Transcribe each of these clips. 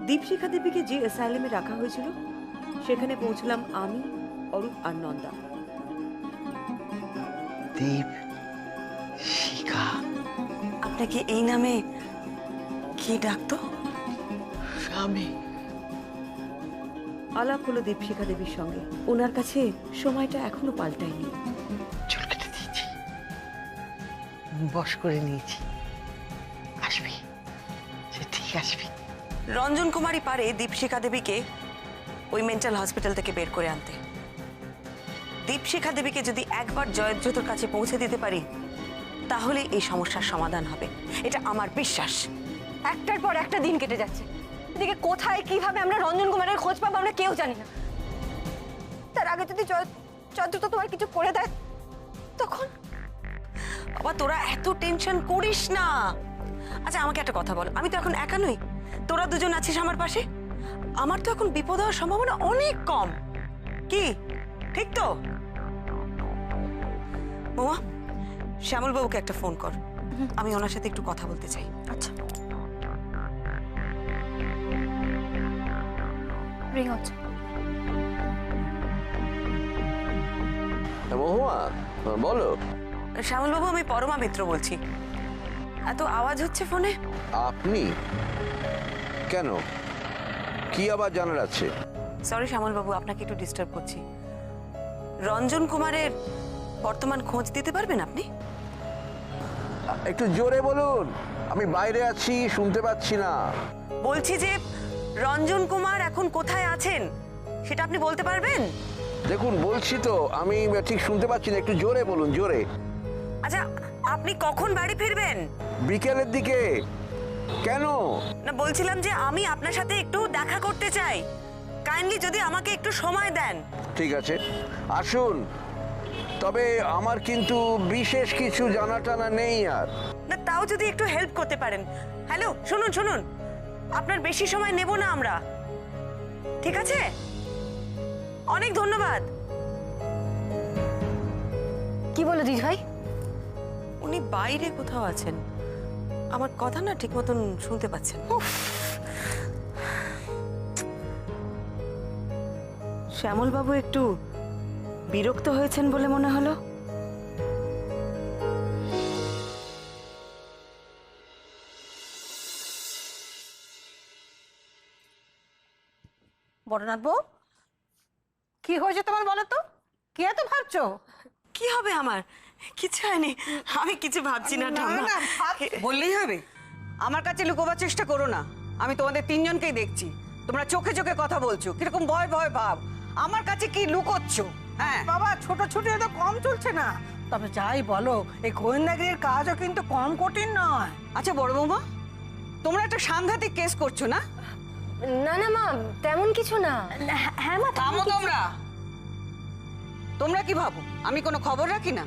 দীপশিখা দেবীকে যে অ্যাসাইলামে রাখা হয়েছিল সেখানে পৌঁছলাম আমি, অরূপ আর নন্দা। দীপ শিখা, আপনাকে এই নামে কি ডাকতো? স্বামী। আলাপ হলো দীপশিখা দেবীর সঙ্গে। ওনার কাছে সময়টা এখনো পাল্টায়নি। চুল কেটে দিয়েছি, বশ করে নিয়েছি। আসবি, সে ঠিক আসবি। রঞ্জন কুমারই পারে দীপশিখা দেবীকে ওই মেন্টাল হসপিটাল থেকে বের করে আনতে। দীপশিখা দেবীকে যদি একবার জয়দ্রথর কাছে পৌঁছে দিতে পারি তাহলে এই সমস্যার সমাধান হবে, এটা আমার বিশ্বাস। একটার পর একটা দিন কেটে যাচ্ছে, এদিকে কোথায় কিভাবে আমরা রঞ্জন কুমারের খোঁজ পাবো আমরা কেউ জানি না। তার আগে যদি জয়দ্রথ তোমার কিছু করে দেয় তখন? বাবা তোরা এত টেনশন করিস না। আচ্ছা আমাকে একটা কথা বল, আমি তো এখন একা নই, তোরা দুজন আছিস আমার পাশে। আমার তো এখন বিপদ হওয়ার সম্ভাবনা অনেক কম। কি ঠিক তো? বৌমা, শ্যামল বাবুকে একটা ফোন কর, আমি ওনার সাথে একটু কথা বলতে চাই। আচ্ছা, রিং হচ্ছে। মহুয়া বলো। শ্যামল বাবু, আমি পরমা মিত্র বলছি। এত আওয়াজ হচ্ছে ফোনে। আপনি কেন, কি আবার জানার আছে? সরি শ্যামল বাবু, আপনাকে একটু ডিস্টার্ব করছি। রঞ্জন কুমারের বর্তমান খোঁজ দিতে পারবেন আপনি? একটু জোরে বলুন, আমি বাইরে আছি, শুনতে পাচ্ছি না। বলছি যে রঞ্জন কুমার এখন কোথায় আছেন সেটা আপনি বলতে পারবেন? দেখুন বলছি তো, আমি ঠিক শুনতে পাচ্ছি না, একটু জোরে বলুন, জোরে। আচ্ছা আপনি কখন বাড়ি ফিরবেন? বিকেলের দিকে। কেন? না বলছিলাম যে আমি আপনার সাথে একটু দেখা করতে চাই, কাইন্ডলি যদি আমাকে একটু সময় দেন। ঠিক আছে, আসুন। তবে আমার কিন্তু বিশেষ কিছু জানা টানা নেই আর। না তাও যদি একটু হেল্প করতে পারেন। হ্যালো শুনুন শুনুন, আপনার বেশি সময় নেব না আমরা, ঠিক আছে? অনেক ধন্যবাদ। কি বলো দিদি ভাই? উনি বাইরে কোথাও আছেন, আমার কথা না ঠিক মতন শুনতে পাচ্ছেন। শ্যামল বাবু একটু বিরক্ত হয়েছেন বলে মনে হলো। বড়নাথ বউ, কি হয়েছে তোমার বলো তো? কি এত ভাবছো? কি হবে আমার? কিছু হয়নি, আমি কিছু ভাবছি না। বললেই হবে? আমার কাছে লুকোবার চেষ্টা করো না, আমি তোমাদের তিনজনকেই দেখছি। তোমরা চোখে চোখে কথা বলছো, কিরকম ভয় ভয় ভাব। আমার কাছে কি লুকোচ্ছ? হ্যাঁ বাবা, ছোট ছোট তো কম চলছে না। তবে যাই বলো, এই গোয়েন্দাগিরির কাজও কিন্তু কম কঠিন নয়। আচ্ছা বড় বৌমা, তোমরা একটা সাংঘাতিক কেস করছো না? না না মা, তেমন কিছু না। হ্যাঁ মা, থামো তোমরা। তোমরা কি ভাবো আমি কোনো খবর রাখি না?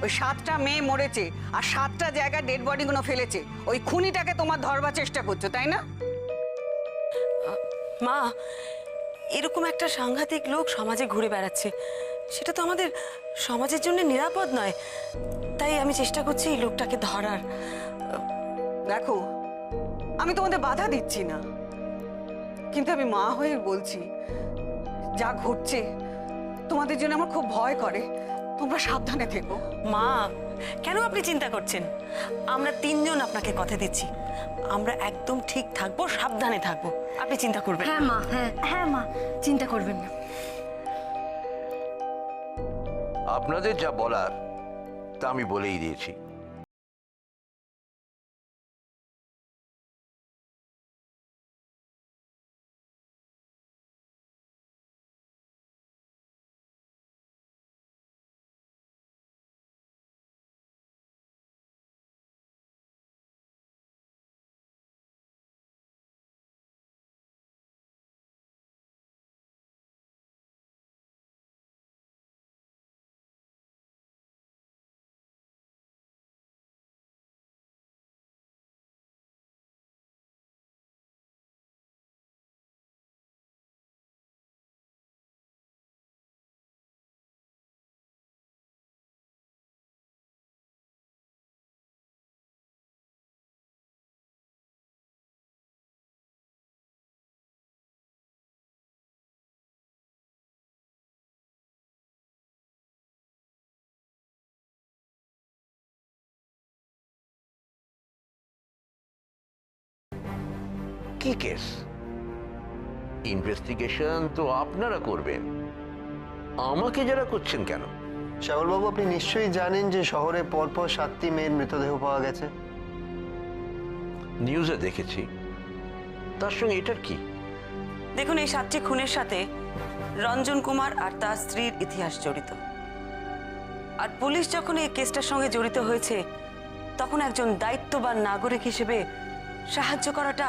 ওই 7টা মেয়ে মরেছে আর 7টা জায়গায় ডেড বডিগুলো ফেলেছে, ওই খুনিটাকে তোমার ধরবার চেষ্টা করছো, তাই না? মা, এরকম একটা সাংঘাতিক লোক সমাজে ঘুরে বেড়াচ্ছে, সেটা তো আমাদের সমাজের জন্য নিরাপদ নয়। তাই আমি চেষ্টা করছি এই লোকটাকে ধরার। দেখো, আমি তোমাদের বাধা দিচ্ছি না, কিন্তু আমি মা হয়ে বলছি, যা ঘটছে তোমাদের জন্য আমার খুব ভয় করে। তোমরা সাবধানে থেকো। মা, কেন আপনি চিন্তা করছেন? আমরা তিনজন আপনাকে কথা দিচ্ছি, আমরা একদম ঠিক থাকবো, সাবধানে থাকবো, আপনি চিন্তা করবেন না। হ্যাঁ মা, হ্যাঁ মা, চিন্তা করবেন না। আপনাদের যা বলার তা আমি বলেই দিয়েছি। কি কেস? ইনভেস্টিগেশন তো আপনারা করবেন, আমাকে যারা করছেন কেন? শ্যামলবাবু, আপনি নিশ্চয়ই জানেন যে শহরে পরপর 7টি মেয়ের মৃতদেহ পাওয়া গেছে। নিউজে দেখেছি, তার সঙ্গে এটার কি? দেখুন, এই 7টি খুনের সাথে রঞ্জন কুমার আর তার স্ত্রীর ইতিহাস জড়িত। আর পুলিশ যখন এই কেসটার সঙ্গে জড়িত হয়েছে, তখন একজন দায়িত্ববান নাগরিক হিসেবে সাহায্য করাটা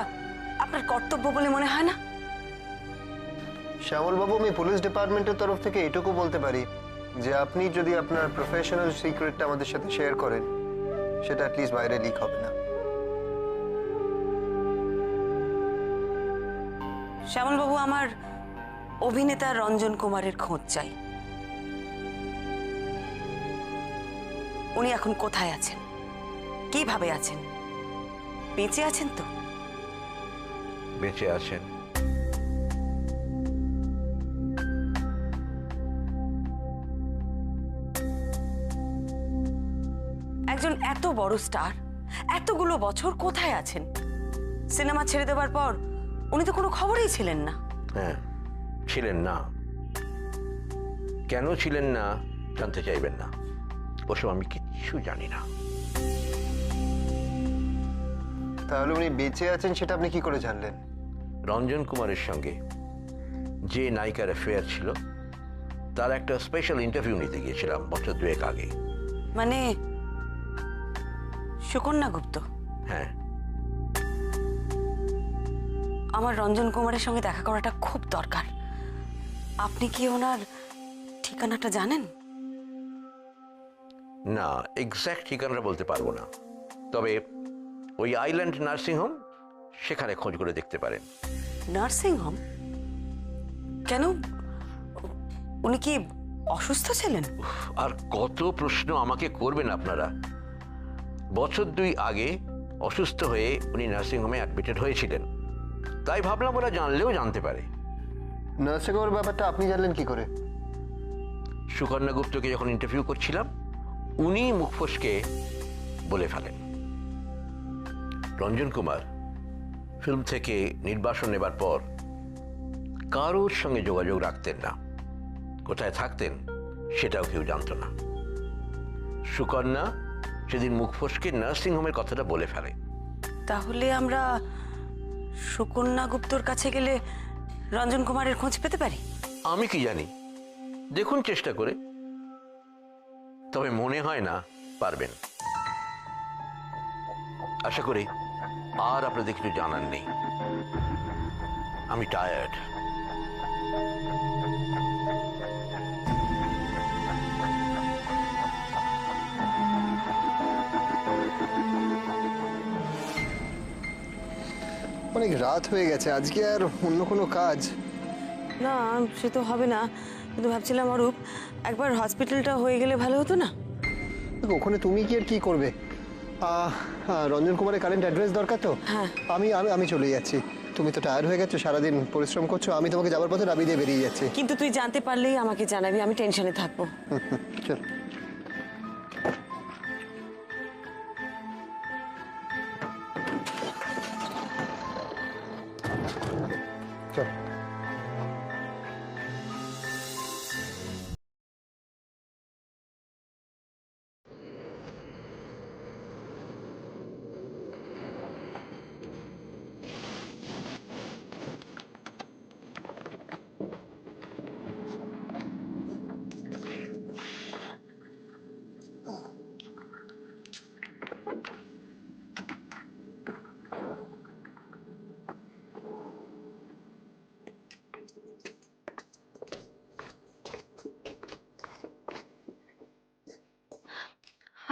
আপনার কর্তব্য বলে মনে হয় না? শ্যামলবাবু, আমি পুলিশ ডিপার্টমেন্টের তরফ থেকে এটুকু বলতে পারি যে আপনি যদি আপনার প্রফেশনাল সিক্রেটটা আমাদের সাথে শেয়ার করেন, সেটা অ্যাটলিস্ট বাইরে লিক হবে না। শ্যামলবাবু, আমার অভিনেতা রঞ্জন কুমারের খোঁজ চাই। উনি এখন কোথায় আছেন, কিভাবে আছেন? বেঁচে আছেন তো? বেঁচে আছেন। একজন এত বড় স্টার এতগুলো বছর কোথায় আছেন? সিনেমা ছেড়ে দেওয়ার পর উনি তো কোনো খবরই ছিলেন না। হ্যাঁ, ছিলেন না। কেন ছিলেন না জানতে চাইবেন না, ওসব আমি কিচ্ছু জানি না। তাহলে উনি বেঁচে আছেন সেটা আপনি কি করে জানলেন? রঞ্জন কুমারের সঙ্গে যে নায়িকার অ্যাফেয়ার ছিল, তার একটা স্পেশাল ইন্টারভিউ নিতে গিয়েছিলাম বছর 2 আগে। মানে সুকন্যা গুপ্ত? হ্যাঁ। আমার রঞ্জন কুমারের সঙ্গে দেখা করাটা খুব দরকার। আপনি কি ওনার ঠিকানাটা জানেন? না, এক্স্যাক্ট ঠিকানাটা বলতে পারবো না, তবে ওই আইল্যান্ড নার্সিং হোম, সেখানে খোঁজ করে দেখতে পারেন। Nursing home? কেন, উনি কি অসুস্থ ছিলেন? আর কত প্রশ্ন আমাকে করবেন আপনারা? বছর 2 আগে অসুস্থ হয়ে উনি নার্সিং হোমে অ্যাডমিটেড হয়েছিলেন, তাই ভাবলাম ওরা জানলেও জানতে পারে। নার্সিং হোমের ব্যাপারটা আপনি জানলেন কি করে? সুকন্যা গুপ্তকে যখন ইন্টারভিউ করছিলাম, উনি মুখ ফসকে বলে ফেলেন। রঞ্জন কুমার ফিল্ম থেকে নির্বাসন নেবার পর কারোর সঙ্গে যোগাযোগ রাখতেন না, কোথায় থাকতেন সেটাও কেউ জানত না। সুকন্যা সেদিন মুখ ফসকে নার্সিং হোমের কথাটা বলে ফেলে। তাহলে আমরা সুকন্যা গুপ্তর কাছে গেলে রঞ্জন কুমারের খোঁজ পেতে পারি? আমি কি জানি, দেখুন চেষ্টা করে, তবে মনে হয় না পারবেন। আশা করি আর আপনাদের কিছু জানার নেই। আমি টায়ার্ড। অনেক রাত হয়ে গেছে, আজকে আর অন্য কোনো কাজ? না, সে তো হবে না, কিন্তু ভাবছিলাম অরূপ, একবার হসপিটালটা হয়ে গেলে ভালো হতো না? ওখানে তুমি কি আর কি করবে? রঞ্জন কুমারের কারেন্ট অ্যাড্রেস দরকার তো। হ্যাঁ। আমি আমি আমি চলে যাচ্ছি। তুমি তো টায়ার্ড হয়ে গেছো, সারাদিন পরিশ্রম করছো। আমি তোমাকে যাবার পথে ডাবি দিয়ে বেরিয়ে যাচ্ছি। কিন্তু তুই জানতে পারলেই আমাকে জানাবি, আমি টেনশনে থাকবো। চল। চল।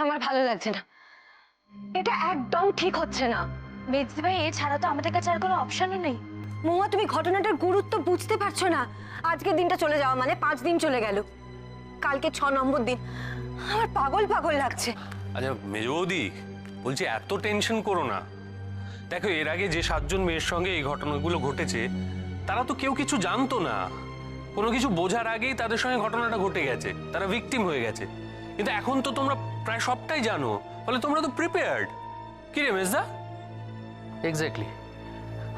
আমার ভালো লাগছে না, এটা একদম ঠিক হচ্ছে না। মেজদি ভাই, এছাড়া তো আমাদের কাছে আর কোনো অপশনও নেই। মহুয়া, তুমি ঘটনাটার গুরুত্ব বুঝতে পারছো না। আজকের দিনটা চলে যাওয়া মানে 5 দিন চলে গেল, কালকে 6 নম্বর দিন। আমার পাগল পাগল লাগছে। আচ্ছা মেজ বৌদি, বলছি এত টেনশন করো না। দেখো, এর আগে যে 7 জন মেয়ের সঙ্গে এই ঘটনাগুলো ঘটেছে, তারা তো কেউ কিছু জানতো না। কোনো কিছু বোঝার আগেই তাদের সঙ্গে ঘটনাটা ঘটে গেছে, তারা ভিকটিম হয়ে গেছে। কিন্তু এখন তো তোমরা প্রায় সবটাই জানো, ফলে তোমরা তো প্রিপেয়ার্ড। কি রে মেজদা? এক্স্যাক্টলি।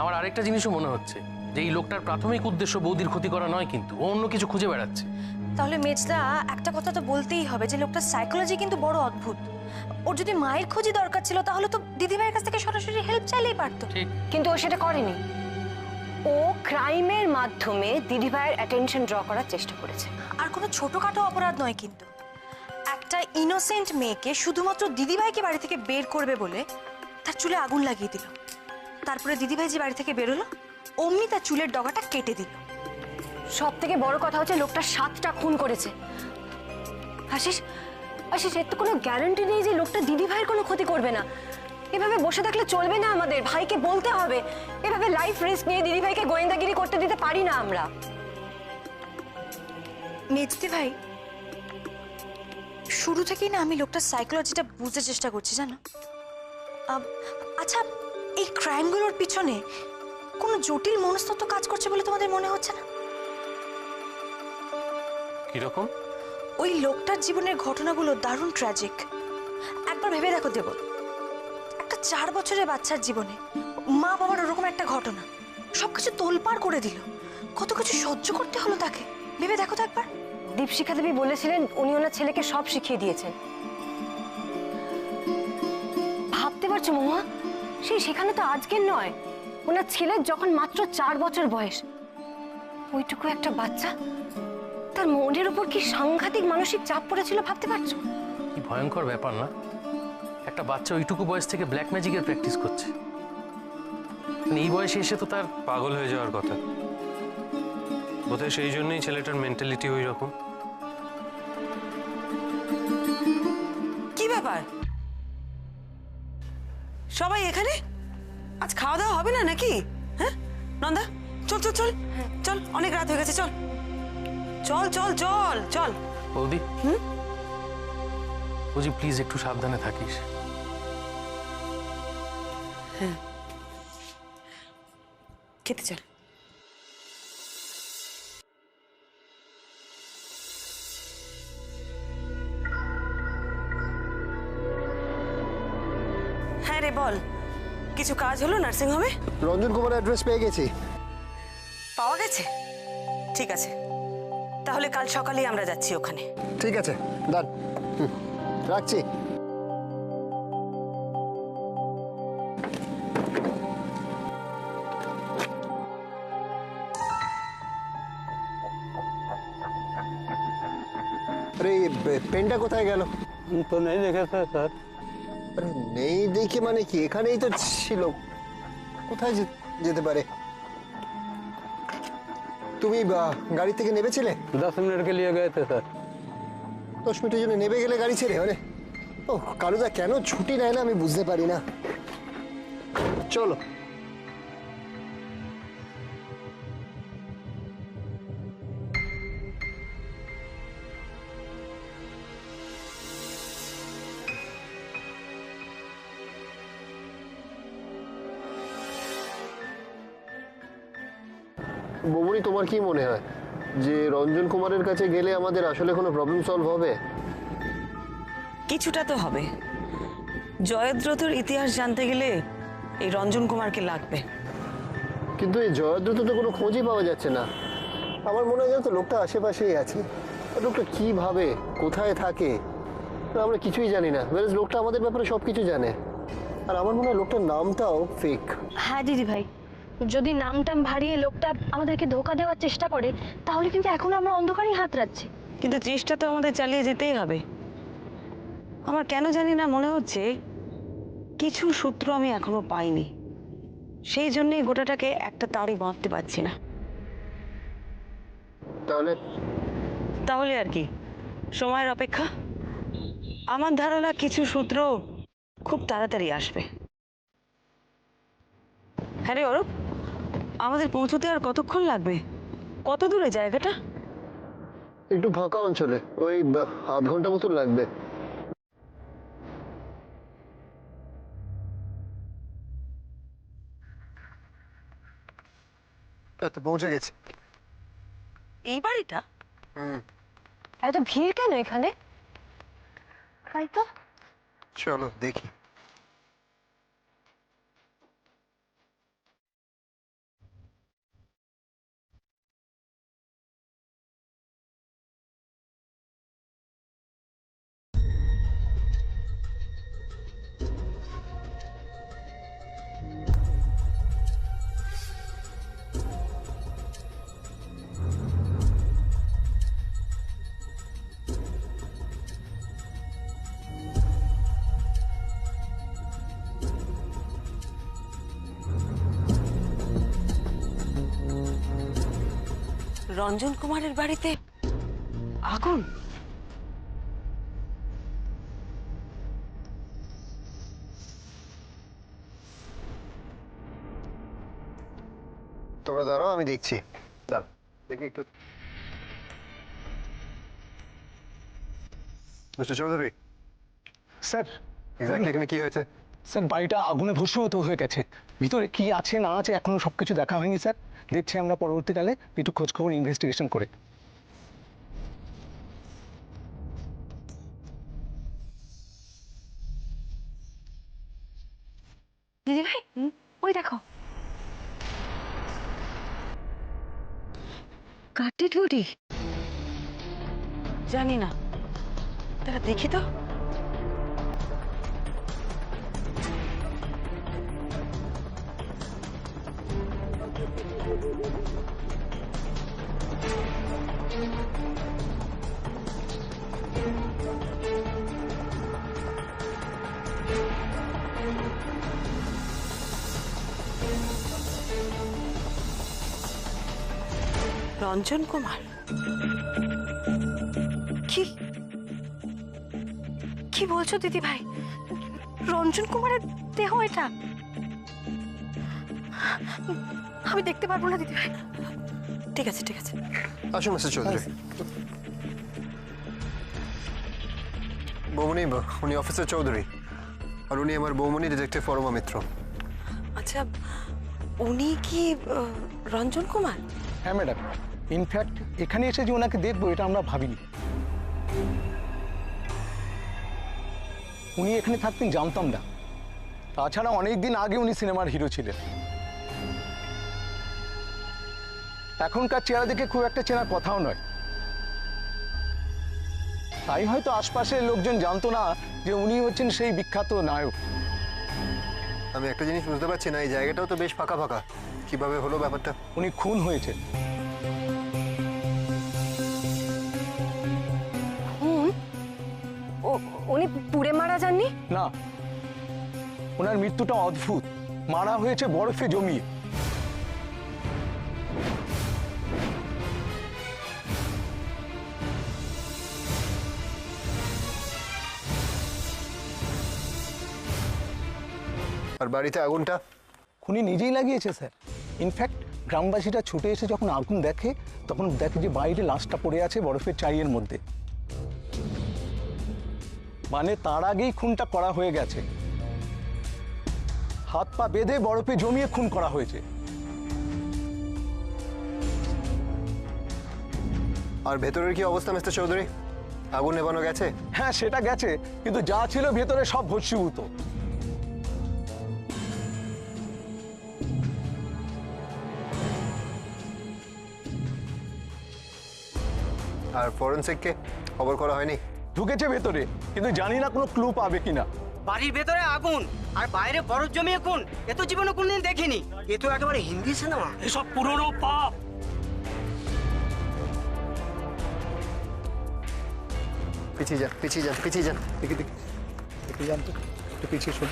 আমার আরেকটা জিনিসও মনে হচ্ছে যে এই লোকটার প্রাথমিক উদ্দেশ্য বৌদির ক্ষতি করা নয়, কিন্তু ও অন্য কিছু খুঁজে বেড়াচ্ছে। তাহলে মেজদা একটা কথা তো বলতেই হবে যে লোকটার সাইকোলজি কিন্তু বড় অদ্ভুত। ওর যদি মায়ের খোঁজই দরকার ছিল তাহলে তো দিদিভাইয়ের কাছ থেকে সরাসরি হেল্প চাইলেই পারতো, ঠিক। কিন্তু ও সেটা করেনি। ও ক্রাইমের মাধ্যমে দিদিভাইয়ের অ্যাটেনশন ড্র করার চেষ্টা করেছে। আর কোনো ছোটখাটো অপরাধ নয় কিন্তু, একটা ইনোসেন্ট মেয়েকে শুধুমাত্র দিদিভাইকে বাড়ি থেকে বের করবে বলে তার চুলে আগুন লাগিয়ে দিল। তারপরে দিদিভাই যে বাড়ি থেকে বেরোলো অমনি তার চুলের ডগাটা কেটে দিল। সব থেকে বড় কথা হচ্ছে লোকটা 7টা খুন করেছে। আশিস, এর তো কোনো গ্যারান্টি নেই যে লোকটা দিদিভাইয়ের কোনো ক্ষতি করবে না। এভাবে বসে থাকলে চলবে না, আমাদের ভাইকে বলতে হবে। এভাবে লাইফ রিস্ক নিয়ে দিদিভাইকে গোয়েন্দাগিরি করতে দিতে পারি না আমরা। মেজদি ভাই, শুরু থেকেই না আমি লোকটার সাইকোলজিটা বুঝতে চেষ্টা করছি, জানো। আচ্ছা, এই ক্রাইমগুলোর পিছনে কোনো জটিল মনস্তত্ত্ব কাজ করছে বলে তোমাদের মনে হচ্ছে না? কিরকম? ওই লোকটার জীবনের ঘটনাগুলো দারুণ ট্র্যাজিক। একবার ভেবে দেখো দেব, একটা 4 বছরের বাচ্চার জীবনে মা বাবার ওরকম একটা ঘটনা সবকিছু তোলপাড় করে দিল। কত কিছু সহ্য করতে হলো তাকে, ভেবে দেখো তো একবার। দীপশিখা দেবী বলেছিলেন উনি ওনার ছেলেকে সব শিখিয়ে দিয়েছেন। ভাবতে পারছো মহুয়া, সেখানে তো আজকের নয়, ওনার ছেলের যখন মাত্র 4 বছর বয়স, ওইটুকু একটা বাচ্চা, তার মনের উপর কি সাংঘাতিক মানসিক চাপ পড়েছিল ভাবতে পারছো? কি ভয়ঙ্কর ব্যাপার না? একটা বাচ্চা ওইটুকু বয়স থেকে ব্ল্যাক ম্যাজিকের প্র্যাকটিস করছে। এই বয়সে এসে তো তার পাগল হয়ে যাওয়ার কথা। বোধহয় সেই জন্যই ছেলেটার মেন্টালিটি ওই রকম। কি ব্যাপার, সবাই এখানে? আজ খাওয়া দাওয়া হবে না নাকি? হ্যাঁ নন্দা, চল চল চল চল, অনেক রাত হয়ে গেছে, চল চল চল চল চল। বৌদি, বুঝি প্লিজ একটু সাবধানে থাকিস। হ্যাঁ, খেতে চল। হ্যাঁ রে বল, কিছু কাজ হলো নার্সিং হোমে? রঞ্জন কুমারের অ্যাড্রেস পেয়ে গেছি। পাওয়া গেছে? ঠিক আছে, তাহলে কাল সকালেই আমরা যাচ্ছি ওখানে। ঠিক আছে, ডান। রাখছি। আরে পেনটা কোথায় গেল? তো নেই দেখেছে স্যার। আরে নেই দেখে মানে কি, এখানেই তো ছিল, কোথায় যেতে পারে? তুমি গাড়ি থেকে নেমেছিলে? 10 मिनट के लिए गए थे सर। 10 মিনিটের জন্য নেমে গেলে গাড়ি ছেড়ে? মানে ও কালুদা কেন ছুটি নেয় না আমি বুঝতে পারি না। চলো। বৌমনি, তোমার কি মনে হয় যে রঞ্জন কুমারের কাছে গেলে আমাদের আসলে কোনো প্রবলেম সলভ হবে? কিছুটা তো হবে। জয়দ্রথর ইতিহাস জানতে গেলে এই রঞ্জন কুমারকে লাগবে। কিন্তু এই জয়দ্রথ তো কোনো খোঁজই পাওয়া যাচ্ছে না। আমার মনে হয় তো লোকটা আশেপাশেই আছে। লোকটা কি ভাবে, কোথায় থাকে, আমরা কিছুই জানি না। লোকটা আমাদের ব্যাপারে সবকিছু জানে। আর আমার মনে হয় লোকটার নামটাও ফেক। হ্যাঁ দিদি ভাই, যদি নামটাম ভারিয়ে লোকটা আমাদেরকে ধোকা দেওয়ার চেষ্টা করে তাহলে কিন্তু এখন আমরা অন্ধকারেই হাত রাখছি। কিন্তু চেষ্টা তো আমাদের চালিয়ে যেতেই হবে। আমার কেন জানি না মনে হচ্ছে কিছু সূত্র আমি এখনো পাইনি, সেই জন্যই গোটাটাকে একটা তাড়ি বাঁধতে পারছি না। তাহলে আর কি, সময়ের অপেক্ষা। আমার ধারণা কিছু সূত্র খুব তাড়াতাড়ি আসবে। হ্যাঁ রে অরূপ, আমাদের পৌঁছতে আর কতক্ষণ লাগবে? কত দূরে জায়গাটা? একটু ফাঁকা অঞ্চলে, ওই আধ ঘন্টা মতো লাগবে। পৌঁছে গেছে। এই বাড়িটা? এত ভিড় কেন এখানে? তাই তো, চলো দেখি। রঞ্জন কুমারের বাড়িতে আগুন? তোমরা দাঁড়াও, আমি দেখছি। দেখি একটু। মিস্টার চৌধুরী, স্যার এক্স্যাক্টলি এখানে কি হয়েছে? স্যার বাড়িটা আগুনে ভস্মীভূত হয়ে গেছে। ভিতরে কি আছে না আছে এখনো সবকিছু দেখা হয়নি স্যার। দেখছি আমরা পরবর্তীকালে একটু খোঁজ খবর ইনভেস্টিগেশন করে। দিদি ভাই ওই দেখো কাটে ঠুটি। জানি না, তারা দেখি তো। রঞ্জন কুমার? কি কি বলছো দিদি ভাই? রঞ্জন কুমারের দেহ এটা? আমি দেখতে পারবো না দিদি ভাই। ঠিক আছে ঠিক আছে। আসুন মিস্টার চৌধুরী। বৌমনি, উনি অফিসার চৌধুরী, আর উনি আমার বৌমনি ডিটেকটিভ পরমা মিত্র। আচ্ছা, উনি কি রঞ্জন কুমার? হ্যাঁ ম্যাডাম, ইনফ্যাক্ট এখানে এসে যে ওনাকে দেখবো এটা আমরা ভাবিনি। উনি এখানে থাকতেন জানতাম না। তাছাড়া অনেক দিন আগে উনি সিনেমার হিরো ছিলেন। এখনকার চেহারা দেখে খুব একটা চেনার কথাও নয়। তাই হয়তো আশপাশের লোকজন জানতো না যে উনি হচ্ছেন সেই বিখ্যাত নায়ক। আমি একটা জিনিস বুঝতে পারছি না, এই জায়গাটাও তো বেশ ফাঁকা ফাঁকা, কিভাবে হলো ব্যাপারটা? উনি খুন হয়েছে। উনি পুড়ে মারা যাননি? না, ওনার মৃত্যুটা অদ্ভুত। মারা হয়েছে বরফে জমিয়ে। আর বাড়িতে আগুনটা? খুনি নিজেই লাগিয়েছে স্যার। ইনফ্যাক্ট গ্রামবাসীরা ছুটে এসে যখন আগুন দেখে তখন দেখে যে বাইরে লাশটা পড়ে আছে বরফের চাইয়ের মধ্যে। মানে তার আগেই খুনটা করা হয়ে গেছে। হাত পা বেঁধে বরফে জমিয়ে খুন করা হয়েছে। আর ভেতরের কি অবস্থা মিস্টার চৌধুরী? আগুন নেভানো গেছে? হ্যাঁ সেটা গেছে, কিন্তু যা ছিল ভেতরে সব ভস্মীভূত। আর ফরেনসিককে খবর করা হয়নি? ঢুকেছে ভেতরে, কিন্তু জানি না কোনো ক্লু পাবে কিনা। বাড়ির ভেতরে আগুন আর বাইরে বরফ জমিয়ে খুন, এ তো জীবনে কোনদিন দেখিনি। এ তো একেবারে হিন্দি সিনেমা। এসব পুরনো পাপ। পিছিয়ে যান, পিছিয়ে যান, পিছিয়ে যান। দেখি দেখি দেখি জানতো একটু পিছিয়ে শুন।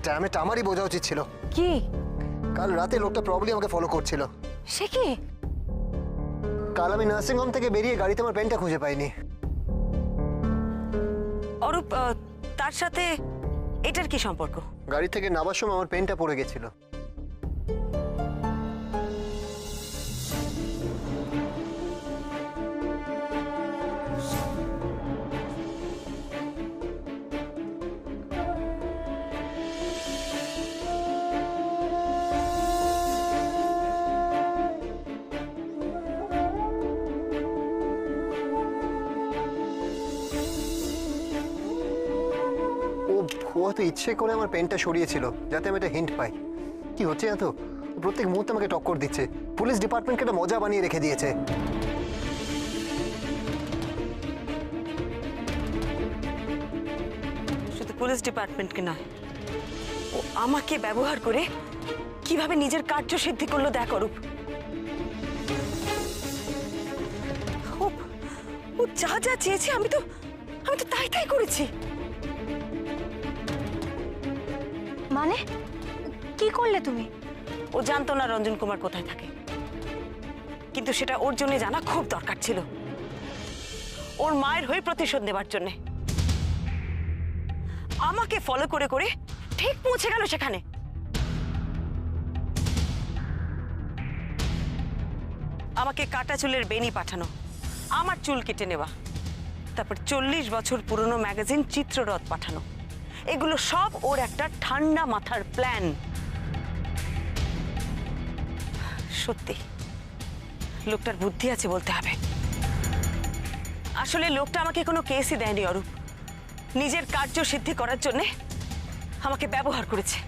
ড্যাম ইট, আমারই বোঝা উচিত ছিল। কি? কাল রাতে লোকটা প্রবলেম আমাকে ফলো করছিল। সে কি? কাল আমি নার্সিং হোম থেকে বেরিয়ে গাড়িতে আমার পেনটা খুঁজে পাইনি। অরূপ, তার সাথে এটার কি সম্পর্ক? গাড়ি থেকে নামার সময় আমার পেনটা পড়ে গেছিল। ও তো ইচ্ছে করে আমার পেনটা সরিয়েছিল যাতে আমি একটা হিন্ট পাই। কি হচ্ছে এত? প্রত্যেক মুহূর্তে আমাকে টক্কর দিচ্ছে। পুলিশ ডিপার্টমেন্টকে একটা মজা বানিয়ে রেখে দিয়েছে। শুধু পুলিশ ডিপার্টমেন্টকে নয়, ও আমাকে ব্যবহার করে কিভাবে নিজের কার্য সিদ্ধি করলো দেখ অরূপ। ও যা যা চেয়েছে আমি তো তাই তাই করেছি। মানে কি করলে তুমি? ও জানতো না রঞ্জন কুমার কোথায় থাকে, কিন্তু সেটা ওর জন্য জানা খুব দরকার ছিল, ওর মায়ের হয়ে প্রতিশোধ নেবার জন্য। আমাকে ফলো করে করে ঠিক পৌঁছে গেল সেখানে। আমাকে কাটা চুলের বেনি পাঠানো, আমার চুল কেটে নেওয়া, তারপর 40 বছর পুরনো ম্যাগাজিন চিত্ররথ পাঠানো, এগুলো সব ওর একটা ঠান্ডা মাথার প্ল্যান। সত্যি লোকটার বুদ্ধি আছে বলতে হবে। আসলে লোকটা আমাকে কোনো কেসই দেয়নি অরূপ, নিজের কার্য সিদ্ধি করার জন্য আমাকে ব্যবহার করেছে।